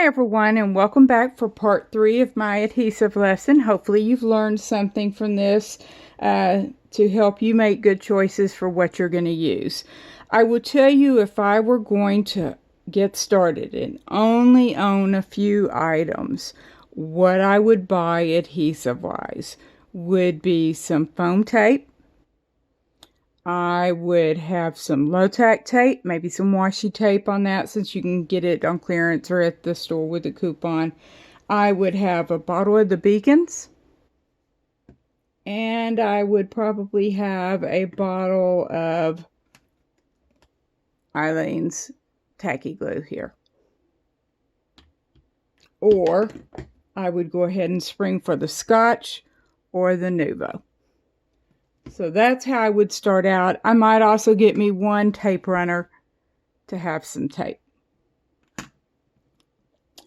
everyone, and welcome back for part 3 of my adhesive lesson. Hopefully you've learned something from this to help you make good choices for what you're going to use. I will tell you, if I were going to get started and only own a few items, what I would buy adhesive wise would be some foam tape. I would have some low-tack tape, maybe some washi tape on that since you can get it on clearance or at the store with a coupon. I would have a bottle of the Beacons. And I would probably have a bottle of Eileen's tacky glue here. Or I would go ahead and spring for the Scotch or the Nuvo. So that's how I would start out. I might also get me one tape runner to have some tape.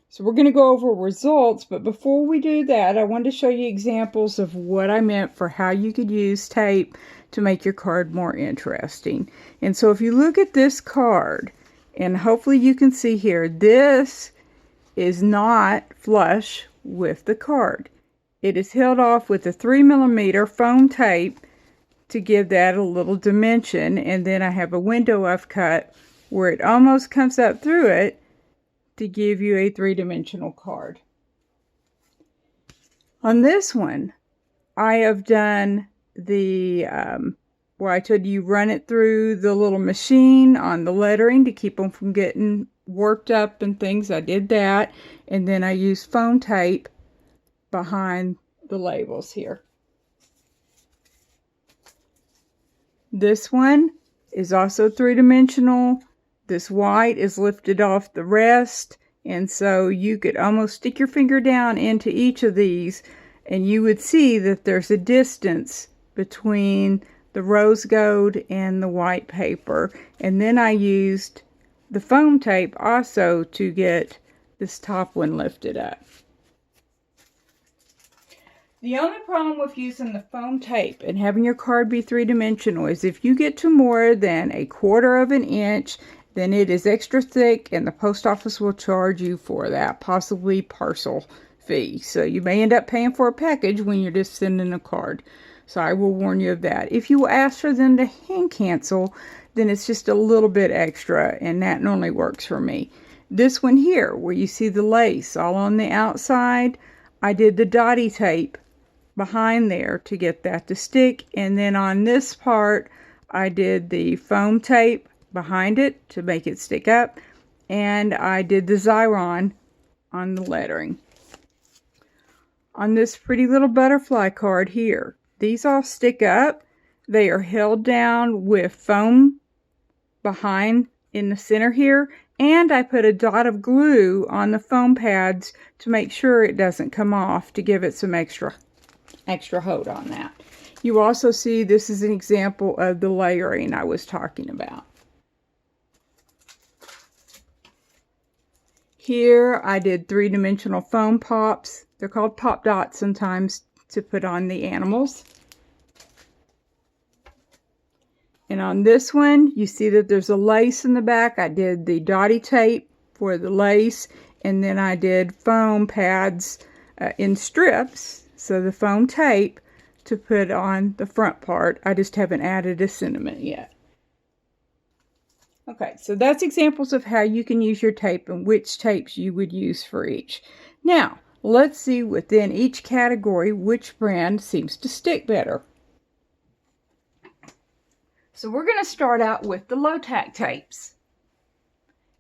So we're going to go over results, but before we do that, I wanted to show you examples of what I meant for how you could use tape to make your card more interesting. And so if you look at this card, and hopefully you can see here, this is not flush with the card. It is held off with a 3mm foam tape to give that a little dimension, and then I have a window I've cut where it almost comes up through it to give you a 3-dimensional card. On this one, I have done the where I told you run it through the little machine on the lettering to keep them from getting worked up and things. I did that, and then I used foam tape behind the labels here. This one is also 3-dimensional. This white is lifted off the rest, and so you could almost stick your finger down into each of these and you would see that there's a distance between the rose gold and the white paper. And then I used the foam tape also to get this top one lifted up. The only problem with using the foam tape and having your card be 3-dimensional is if you get to more than 1/4 of an inch, then it is extra thick and the post office will charge you for that, possibly parcel fee. So you may end up paying for a package when you're just sending a card. So I will warn you of that. If you ask for them to hand cancel, then it's just a little bit extra, and that normally works for me. This one here, where you see the lace all on the outside, I did the dotty tape behind there to get that to stick, and then on this part I did the foam tape behind it to make it stick up, and I did the Xyron on the lettering. On this pretty little butterfly card here, these all stick up. They are held down with foam behind in the center here, and I put a dot of glue on the foam pads to make sure it doesn't come off, to give it some extra hold on that. You also see this is an example of the layering I was talking about. Here I did 3-dimensional foam pops. They're called pop dots sometimes, to put on the animals. And on this one, you see that there's a lace in the back. I did the dotty tape for the lace, and then I did foam pads in strips. So the foam tape to put on the front part. I just haven't added a sentiment yet. Okay, so that's examples of how you can use your tape and which tapes you would use for each. Now, let's see within each category which brand seems to stick better. So we're going to start out with the low-tack tapes.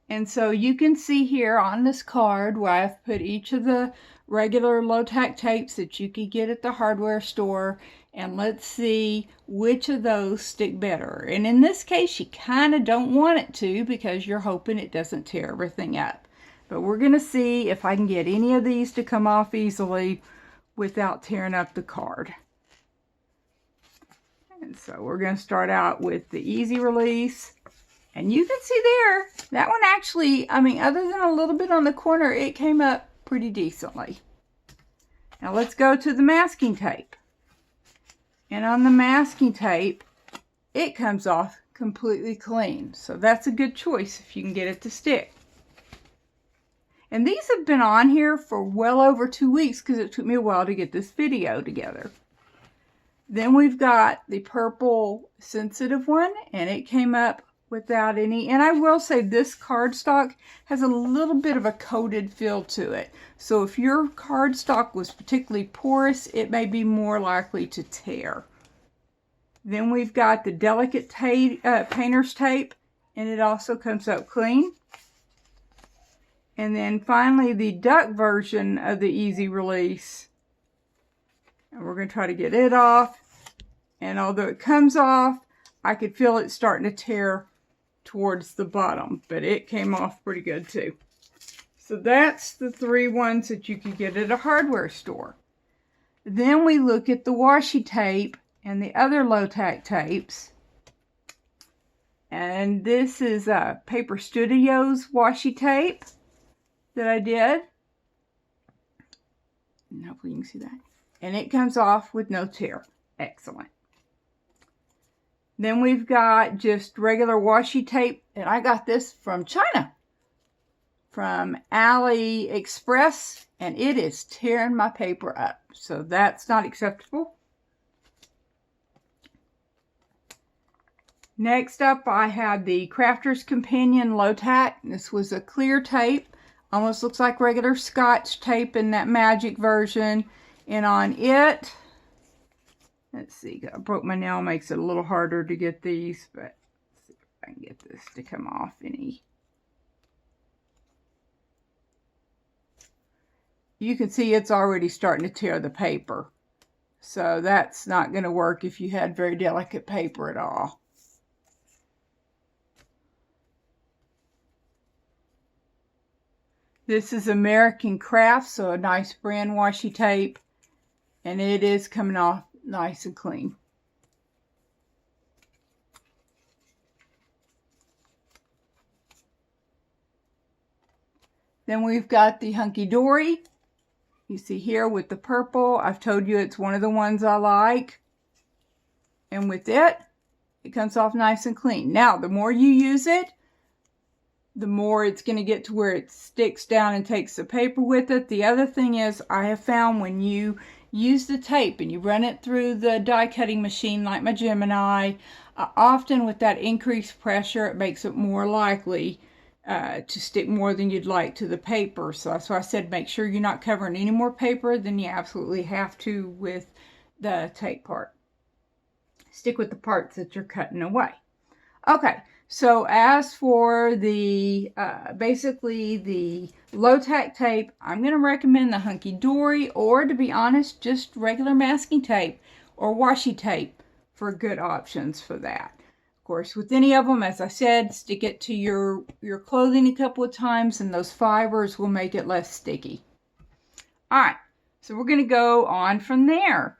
And so you can see here on this card where I've put each of the regular low-tack tapes that you could get at the hardware store, and let's see which of those stick better. And in this case, you kind of don't want it to, because you're hoping it doesn't tear everything up. But we're going to see if I can get any of these to come off easily without tearing up the card. And so we're going to start out with the easy release. And you can see there, that one actually, I mean, other than a little bit on the corner, it came up pretty decently. Now let's go to the masking tape. And on the masking tape, it comes off completely clean. So that's a good choice if you can get it to stick. And these have been on here for well over 2 weeks because it took me a while to get this video together. Then we've got the purple sensitive one, and it came up without any. And I will say this cardstock has a little bit of a coated feel to it. So if your cardstock was particularly porous, it may be more likely to tear. Then we've got the delicate painter's tape, and it also comes up clean. And then finally the duck version of the easy release. And we're going to try to get it off. And although it comes off, I could feel it starting to tear towards the bottom. But it came off pretty good too. So that's the 3 ones that you could get at a hardware store. Then we look at the washi tape and the other low-tack tapes. And this is Paper Studios washi tape that I did. And hopefully you can see that. And it comes off with no tear. Excellent. Then we've got just regular washi tape, and I got this from China, from AliExpress, and it is tearing my paper up. So that's not acceptable. Next up, I had the Crafter's Companion Low Tack. This was a clear tape. Almost looks like regular Scotch tape in that magic version. And on it, let's see, I broke my nail, makes it a little harder to get these, but let's see if I can get this to come off any. You can see it's already starting to tear the paper. So that's not going to work if you had very delicate paper at all. This is American Craft, so a nice brand washi tape. And it is coming off nice and clean. Then we've got the Hunky Dory. You see here with the purple. I've told you it's one of the ones I like. And with it, it comes off nice and clean. Now, the more you use it, the more it's going to get to where it sticks down and takes the paper with it. The other thing is, I have found when you use the tape and you run it through the die cutting machine like my Gemini, often with that increased pressure, it makes it more likely to stick more than you'd like to the paper. So that's why I said make sure you're not covering any more paper than you absolutely have to with the tape part. Stick with the parts that you're cutting away. Okay, so as for the basically the low tack tape, I'm going to recommend the Hunky Dory, or to be honest, just regular masking tape or washi tape for good options for that. Of course, with any of them, as I said, stick it to your clothing a couple of times and those fibers will make it less sticky. All right, so we're going to go on from there.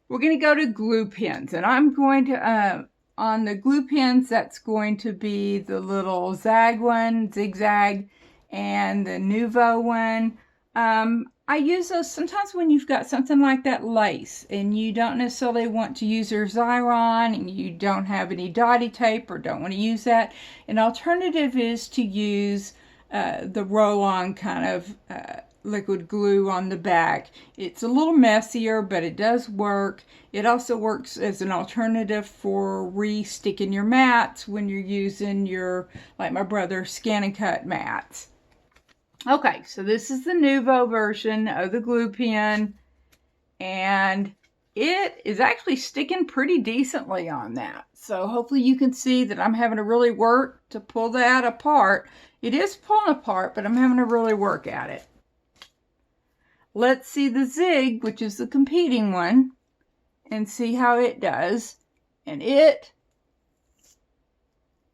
We're going to go to glue pens, and I'm going to on the glue pens, that's going to be the little zigzag, and the Nuvo one. I use those sometimes when you've got something like that lace and you don't necessarily want to use your Xyron and you don't have any dotty tape or don't want to use that. An alternative is to use the roll-on kind of liquid glue on the back. It's a little messier, but it does work. It also works as an alternative for re-sticking your mats when you're using your, like my brother's Scan and Cut mats. Okay, so this is the Nuvo version of the glue pen, and it is actually sticking pretty decently on that. So hopefully you can see that I'm having to really work to pull that apart. It is pulling apart, but I'm having to really work at it. Let's see the Zig, which is the competing one, and see how it does. And it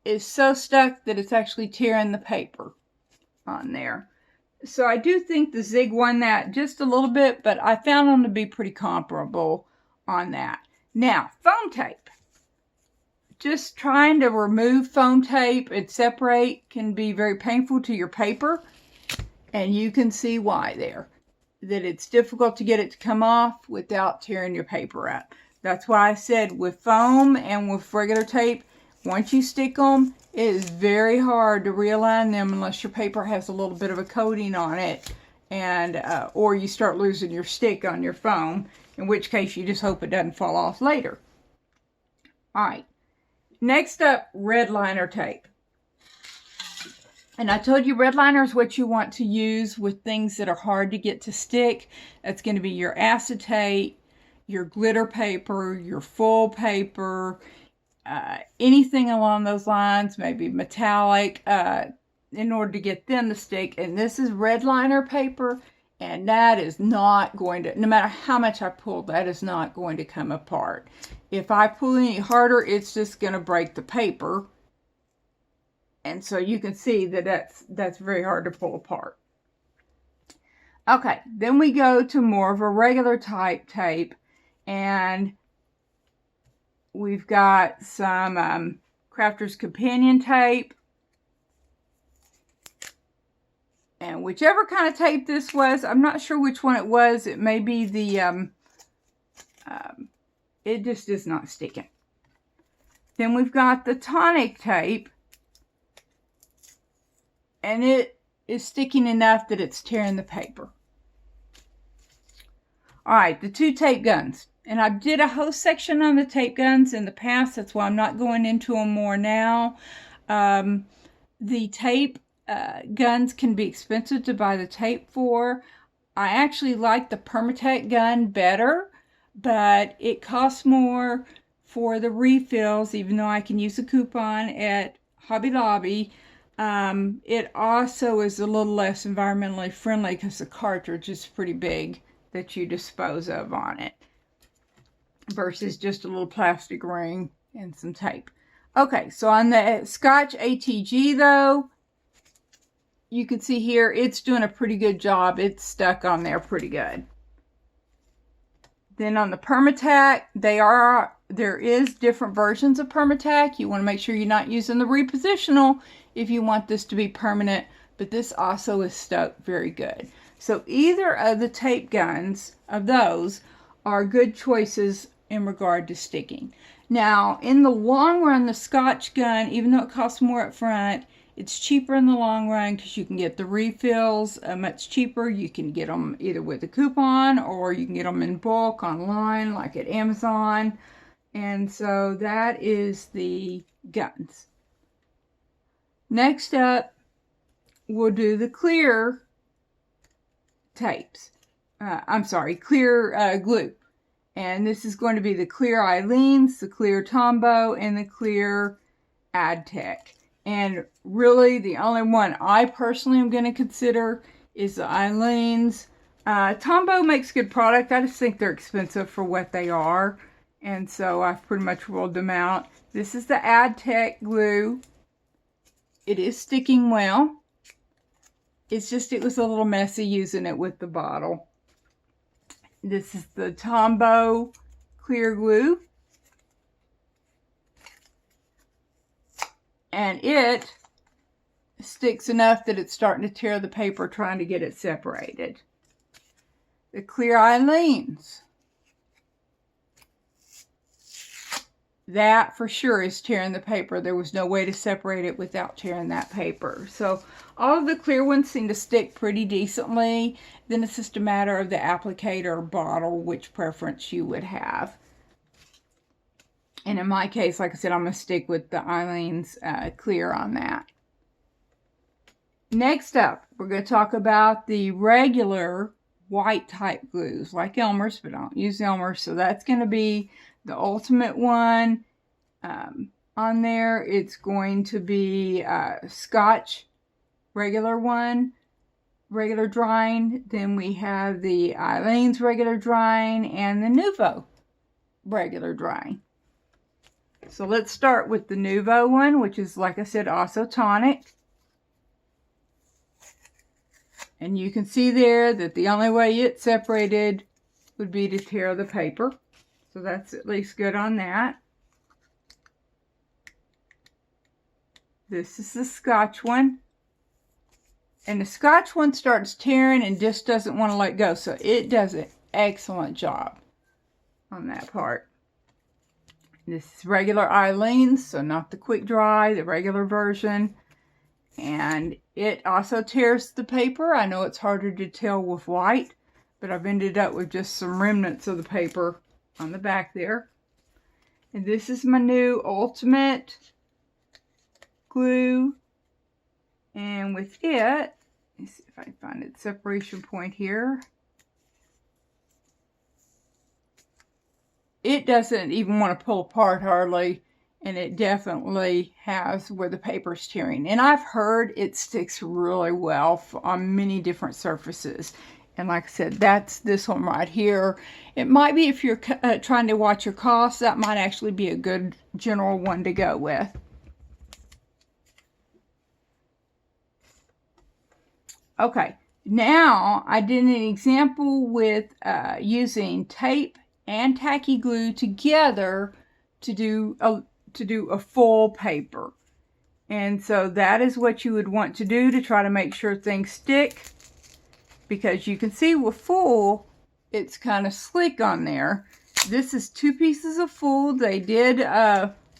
is so stuck that it's actually tearing the paper on there. So I do think the Zig won that just a little bit, but I found them to be pretty comparable on that. Now, foam tape. Just trying to remove foam tape and separate can be very painful to your paper, and you can see why there. That it's difficult to get it to come off without tearing your paper up. That's why I said with foam and with regular tape, once you stick them, It is very hard to realign them unless your paper has a little bit of a coating on it, and or you start losing your stick on your foam, in which case you just hope it doesn't fall off later. All right, next up, red liner tape. And I told you red liner is what you want to use with things that are hard to get to stick. That's going to be your acetate, your glitter paper, your full paper, anything along those lines, maybe metallic, in order to get them to stick. And this is red liner paper, and that is not going to, no matter how much I pull, that is not going to come apart. If I pull any harder, it's just going to break the paper. And so you can see that that's very hard to pull apart. Okay, then we go to more of a regular type tape, and we've got some Crafter's Companion tape. And whichever kind of tape this was, I'm not sure which one it was. It may be the, it just is not sticking. Then we've got the tonic tape. And it is sticking enough that it's tearing the paper. All right, the two tape guns. And I did a whole section on the tape guns in the past. That's why I'm not going into them more now. The tape guns can be expensive to buy the tape for. I actually like the Permatech gun better, but it costs more for the refills, even though I can use a coupon at Hobby Lobby. It also is a little less environmentally friendly because the cartridge is pretty big that you dispose of on it, versus just a little plastic ring and some tape. Okay, so on the Scotch ATG though, you can see here it's doing a pretty good job. It's stuck on there pretty good. Then on the Permatac, there is different versions of Permatac. You want to make sure you're not using the repositional if you want this to be permanent, but this also is stuck very good. So either of the tape guns of those are good choices in regard to sticking. Now, in the long run, the Scotch gun, even though it costs more up front, it's cheaper in the long run because you can get the refills much cheaper. You can get them either with a coupon or you can get them in bulk online, like at Amazon. And so that is the guns. Next up, we'll do the clear tapes. Clear glue. And this is going to be the clear Aleene's, the clear Tombow, and the clear Adtech. And really, the only one I personally am going to consider is the Aleene's. Tombow makes good product. I just think they're expensive for what they are. And so I've pretty much rolled them out. This is the Adtech glue. It is sticking well. It's just, it was a little messy using it with the bottle. This is the Tombow clear glue. And it sticks enough that it's starting to tear the paper trying to get it separated. The clear Aleene's. That for sure is tearing the paper. There was no way to separate it without tearing that paper. So all of the clear ones seem to stick pretty decently. Then it's just a matter of the applicator or bottle, which preference you would have. And in my case, like I said, I'm going to stick with the Aleene's clear on that. Next up, we're going to talk about the regular white type glues, like Elmer's, but I don't use Elmer's. So that's going to be the ultimate one. On there, it's going to be Scotch regular one, regular drying. Then we have the Aleene's regular drying and the Nuvo regular drying. So let's start with the Nuvo one, which is, like I said, also tonic. And you can see there that the only way it's separated would be to tear the paper. So that's at least good on that. This is the Scotch one. And the Scotch one starts tearing and just doesn't want to let go. So it does an excellent job on that part. This is regular Eileen's, so not the quick dry, the regular version. And it also tears the paper. I know it's harder to tell with white, but I've ended up with just some remnants of the paper on the back there. And this is my new Ultimate glue. And with it, let's see if I can find its separation point here. It doesn't even want to pull apart hardly, and it definitely has where the paper's tearing. And I've heard it sticks really well on many different surfaces. And like I said, that's this one right here. It might be, if you're trying to watch your costs, that might actually be a good general one to go with. Okay, now I did an example with using tape and tacky glue together to do a full paper. And so that is what you would want to do to try to make sure things stick, because you can see with full, it's kind of slick on there. This is 2 pieces of full. They did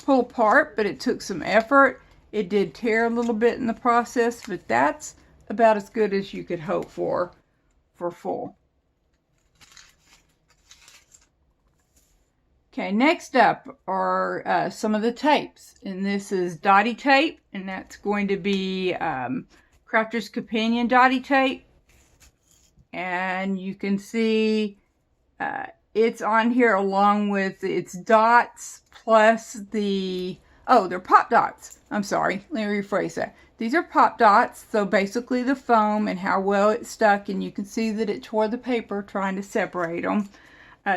pull apart, but it took some effort. It did tear a little bit in the process, but that's about as good as you could hope for full. Okay, next up are some of the tapes. And this is dotty tape, and that's going to be Crafter's Companion dotty tape. And you can see it's on here along with its dots plus the, oh, they're pop dots. I'm sorry, let me rephrase that. These are pop dots, so basically the foam and how well it stuck, and you can see that it tore the paper trying to separate them.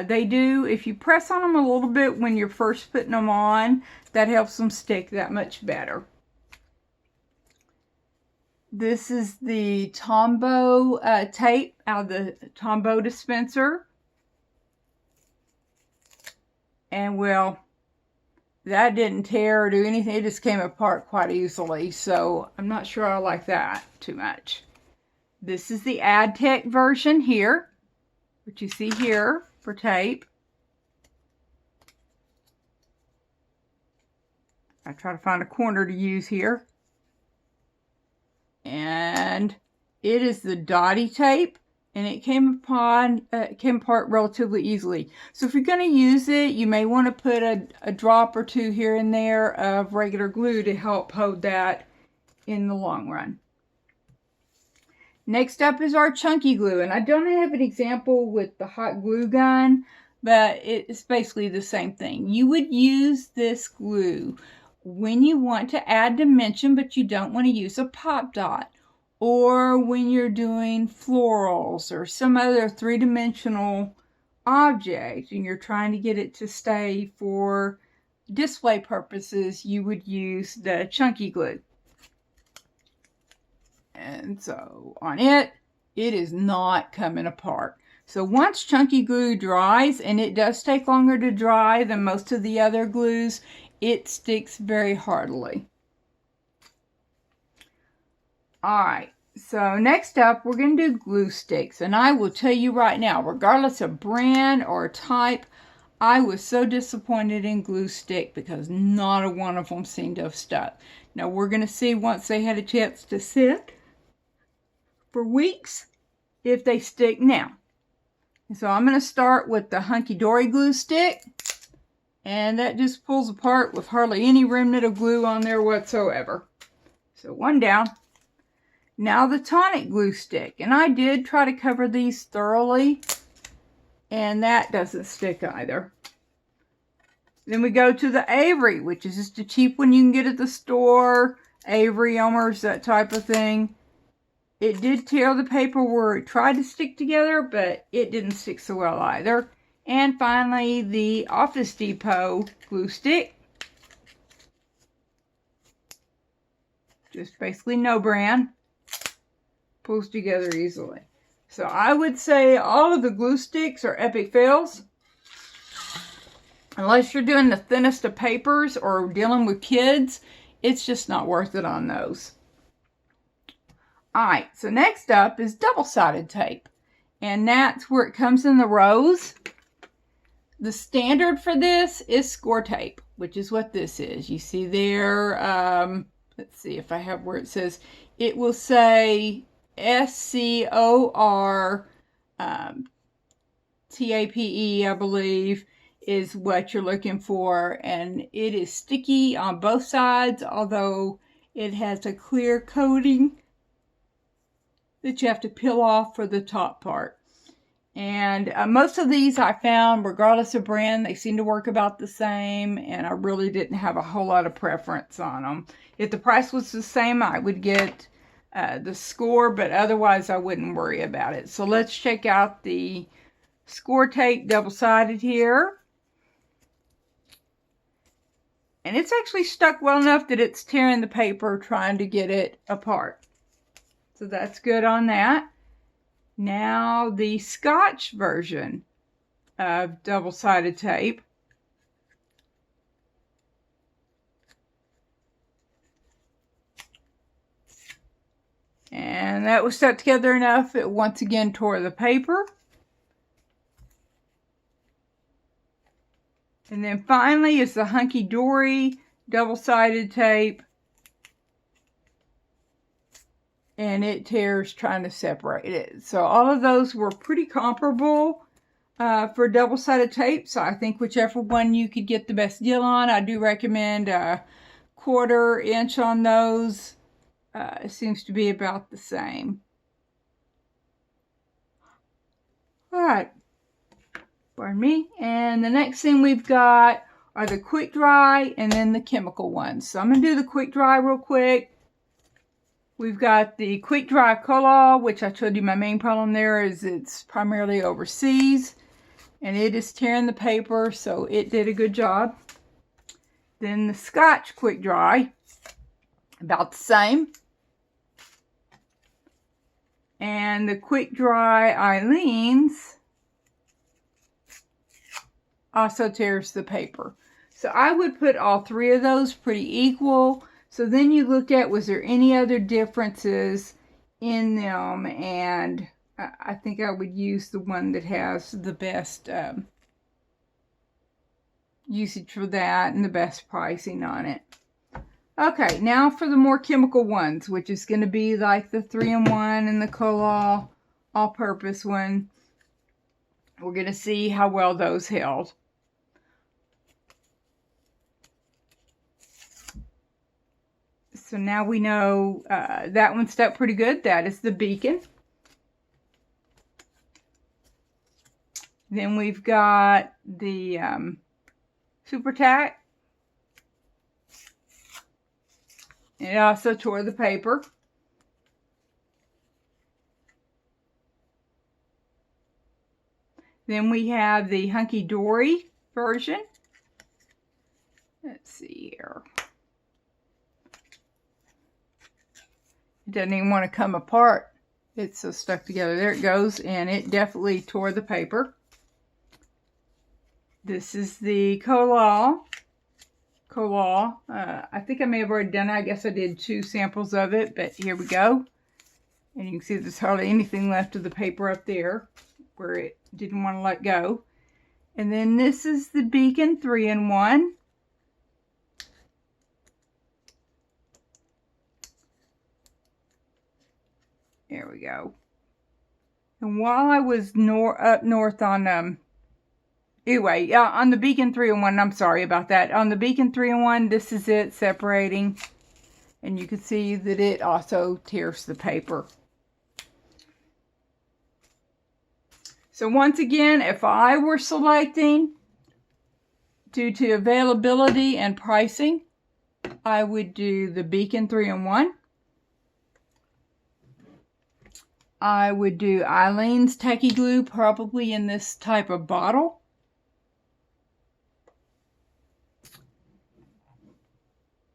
They do, if you press on them a little bit when you're first putting them on, that helps them stick that much better. This is the Tombow tape out of the Tombow dispenser. And well, that didn't tear or do anything. It just came apart quite easily. So I'm not sure I like that too much. This is the AdTech version here, which you see here for tape. I try to find a corner to use here. And it is the dotty tape, and it came apart relatively easily. So if you're going to use it, you may want to put a drop or two here and there of regular glue to help hold that in the long run. Next up is our chunky glue, and I don't have an example with the hot glue gun, but it's basically the same thing. You would use this glue when you want to add dimension, but you don't want to use a pop dot, or when you're doing florals or some other three-dimensional object and you're trying to get it to stay for display purposes, you would use the chunky glue. And so on it is not coming apart. So once chunky glue dries, and it does take longer to dry than most of the other glues, it sticks very hardily. Alright, so next up we're going to do glue sticks. And I will tell you right now, regardless of brand or type, I was so disappointed in glue stick because not a one of them seemed to have stuck. Now we're going to see once they had a chance to sit for weeks if they stick now. So I'm going to start with the Hunky Dory glue stick. And that just pulls apart with hardly any remnant of glue on there whatsoever. So one down. Now the tonic glue stick. And I did try to cover these thoroughly, and that doesn't stick either. Then we go to the Avery, which is just a cheap one you can get at the store. Avery, Elmer's, that type of thing. It did tear the paper where it tried to stick together, but it didn't stick so well either. And finally, the Office Depot glue stick. Just basically no brand. Pulls together easily. So I would say all of the glue sticks are epic fails. Unless you're doing the thinnest of papers or dealing with kids, it's just not worth it on those. Alright, so next up is double-sided tape. And that's where it comes in the rows. the standard for this is score tape, which is what this is. You see there, let's see if I have where it says, it will say SCOR TAPE, I believe, is what you're looking for. And it is sticky on both sides, although it has a clear coating that you have to peel off for the top part. And most of these I found, regardless of brand, they seem to work about the same, and I really didn't have a whole lot of preference on them. If the price was the same, I would get the score, but otherwise I wouldn't worry about it. So let's check out the score tape double-sided here. And it's actually stuck well enough that it's tearing the paper trying to get it apart. So that's good on that. Now the Scotch version of double-sided tape. And that was stuck together enough, it once again tore the paper. And then finally is the Hunky Dory double-sided tape. And it tears trying to separate it. So all of those were pretty comparable for double-sided tape. So I think whichever one you could get the best deal on, I do recommend a 1/4 inch on those. It seems to be about the same. All right. Pardon me. And the next thing we've got are the quick dry and then the chemical ones. So I'm going to do the quick dry real quick. We've got the quick dry Colol, which I told you my main problem there is it's primarily overseas. And it is tearing the paper, so it did a good job. Then the Scotch quick dry, about the same. And the quick dry Eileen's also tears the paper. So I would put all three of those pretty equal. So then you look at, was there any other differences in them? And I think I would use the one that has the best usage for that and the best pricing on it. Okay, now for the more chemical ones, which is going to be like the 3-in-1 and the Colol all-purpose one. We're going to see how well those held. So now we know that one stuck pretty good. That is the Beacon. Then we've got the Super Tack. It also tore the paper. Then we have the Hunky Dory version. Let's see here. It doesn't even want to come apart. It's so stuck together. There it goes, and it definitely tore the paper. This is the Colol. I think I may have already done it. I guess I did 2 samples of it, but here we go. And you can see there's hardly anything left of the paper up there where it didn't want to let go. And then this is the Beacon 3-in-1. There we go. And while I was up north on anyway, on the Beacon 3-in-1, I'm sorry about that. On the Beacon 3-in-1, this is it separating. And you can see that it also tears the paper. So once again, if I were selecting due to availability and pricing, I would do the Beacon 3-in-1. I would do Eileen's Tacky Glue, probably in this type of bottle.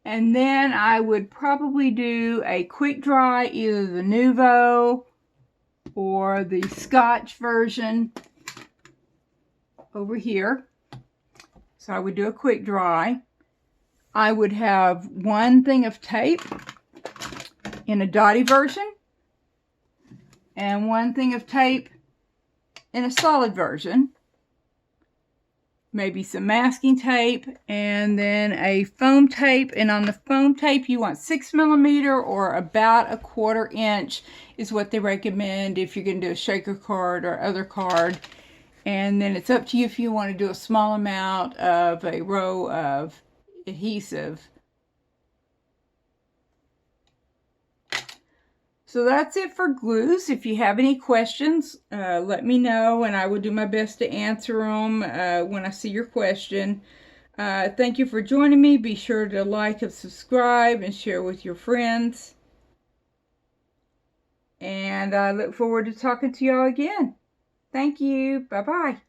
And then I would probably do a quick dry, either the Nuvo or the Scotch version over here. So I would do a quick dry. I would have 1 thing of tape in a dotty version and 1 thing of tape in a solid version. maybe some masking tape, and then a foam tape. And on the foam tape, you want 6mm or about a 1/4 inch is what they recommend if you're going to do a shaker card or other card. And then it's up to you if you want to do a small amount of a row of adhesive. So that's it for glues. If you have any questions, let me know, and I will do my best to answer them when I see your question. Thank you for joining me. Be sure to like and subscribe and share with your friends. And I look forward to talking to y'all again. Thank you. Bye-bye.